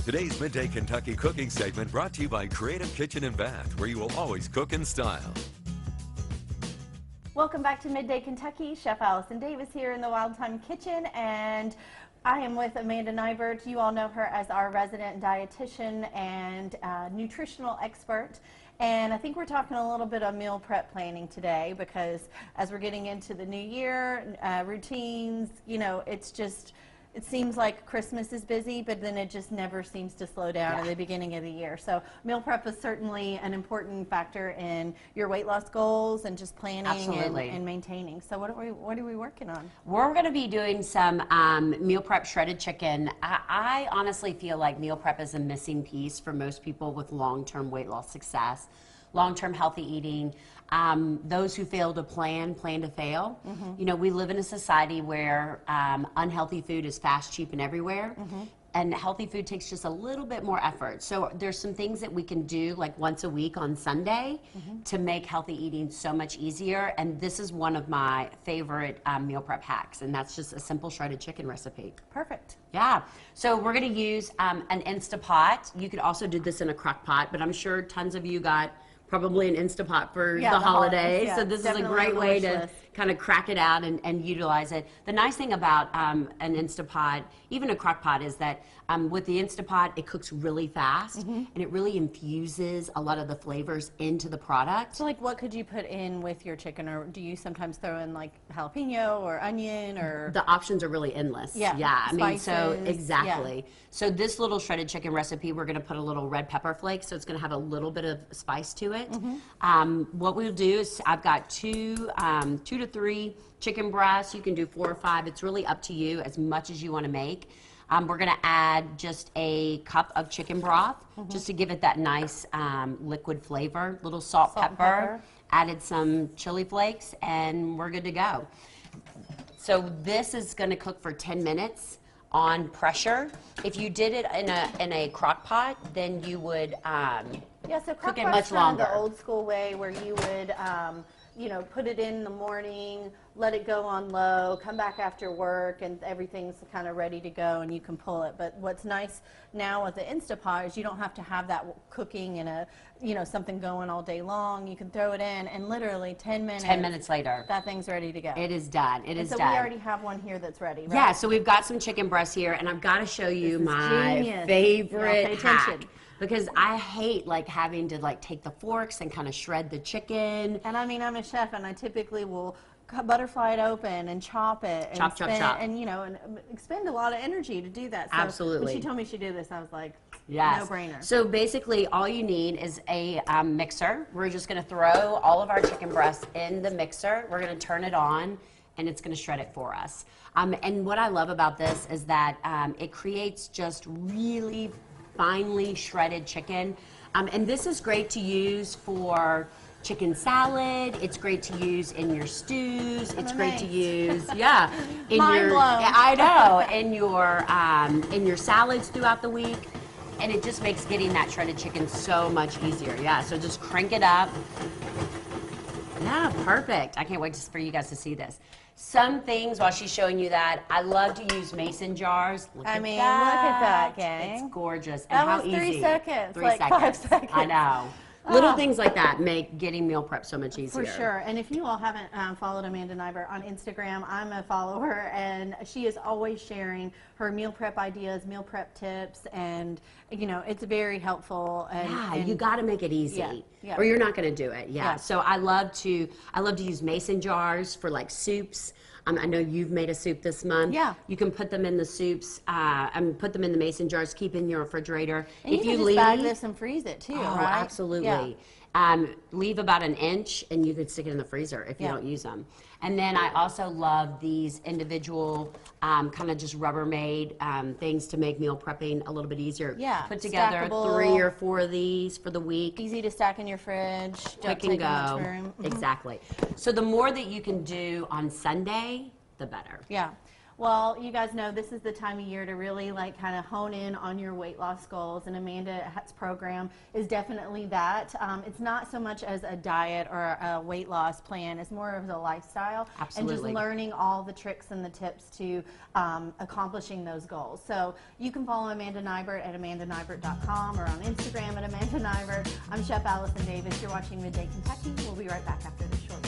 Today's Midday Kentucky cooking segment brought to you by Creative Kitchen and Bath, where you will always cook in style. Welcome back to Midday Kentucky. Chef Allison Davis here in the Wild Time Kitchen, and I am with Amanda Nighbert. You all know her as our resident dietitian and nutritional expert. And I think we're talking a little bit of meal prep planning today, because as we're getting into the new year, routines, you know, it's just, it seems like Christmas is busy, but then it just never seems to slow down at the beginning of the year. So meal prep is certainly an important factor in your weight loss goals and just planning and maintaining. So what are we working on? We're going to be doing some meal prep shredded chicken. I honestly feel like meal prep is a missing piece for most people with long-term weight loss success, long-term healthy eating. Those who fail to plan to fail. You know, we live in a society where unhealthy food is fast, cheap, and everywhere. And healthy food takes just a little bit more effort. So there's some things that we can do like once a week on Sunday to make healthy eating so much easier. And this is one of my favorite meal prep hacks, and that's just a simple shredded chicken recipe. Perfect. Yeah. So we're going to use an Instapot. You could also do this in a crock pot, but I'm sure tons of you got probably an Instapot for the holidays. So this is a great way to kind of crack it out and utilize it. The nice thing about an Instapot, even a crock pot, is that with the Instapot, it cooks really fast and it really infuses a lot of the flavors into the product. So like what could you put in with your chicken, or do you sometimes throw in like jalapeno or onion, or? The options are really endless. I mean, so exactly. So this little shredded chicken recipe, we're going to put a little red pepper flakes, so it's going to have a little bit of spice to it. What we'll do is I've got two to three chicken breasts. You can do 4 or 5. It's really up to you, as much as you want to make. We're going to add just a cup of chicken broth, just to give it that nice liquid flavor. Little salt, pepper. Added some chili flakes, and we're good to go. So this is going to cook for 10 minutes on pressure. If you did it in a crock pot, then you would so cook it much longer. The old school way where you would you know, put it in the morning, let it go on low, come back after work, and everything's kind of ready to go, and you can pull it. But what's nice now with the Instapot is you don't have to have that cooking in a, you know, something going all day long. You can throw it in, and literally 10 minutes later, that thing's ready to go. It is done. It is done. So we already have one here that's ready, right? Yeah, so we've got some chicken breasts here, and I've got to show you my favorite hack. Because I hate like having to like take the forks and kind of shred the chicken. And I mean, I'm a chef, and I typically will butterfly it open and chop it. And chop. And, you know, and expend a lot of energy to do that. So absolutely. when she told me she'd do this, I was like, yes. No-brainer. So basically, all you need is a mixer. We're just going to throw all of our chicken breasts in the mixer. We're going to turn it on, and it's going to shred it for us. And what I love about this is that it creates just really finely shredded chicken. And this is great to use for chicken salad. It's great to use in your stews. It's great to use, in Mind blown. I know, in your salads throughout the week. And it just makes getting that shredded chicken so much easier. Yeah, so just crank it up. Yeah, perfect. I can't wait for you guys to see this. Some things, while she's showing you that, I love to use mason jars. Look at that, gang. It's gorgeous. And how was 3 easy. seconds, 3 like seconds. 5 seconds. I know. Little things like that make getting meal prep so much easier. For sure. And if you all haven't followed Amanda Nighbert on Instagram, I'm a follower, and she is always sharing her meal prep ideas, meal prep tips, and you know, it's very helpful. And you got to make it easy, or you're not going to do it. So I love to use mason jars for like soups. I know you've made a soup this month. Yeah. You can put them in the soups, and put them in the mason jars, keep in your refrigerator. And if you just bag this and freeze it too, right? Absolutely. Leave about an inch, and you could stick it in the freezer if you don't use them. And then I also love these individual kind of just Rubbermaid things to make meal prepping a little bit easier. Yeah. Put together stackable, 3 or 4 of these for the week. Easy to stack in your fridge. Quick and go. Exactly. So the more that you can do on Sunday, the better. Yeah. Well, you guys know this is the time of year to really like kind of hone in on your weight loss goals, and Amanda's program is definitely that. It's not so much as a diet or a weight loss plan, it's more of a lifestyle. Absolutely. And just learning all the tricks and the tips to accomplishing those goals. So you can follow Amanda Nighbert at amandanighbert.com or on Instagram at Amanda Nighbert. I'm Chef Allison Davis. You're watching Midday Kentucky. We'll be right back after this short break.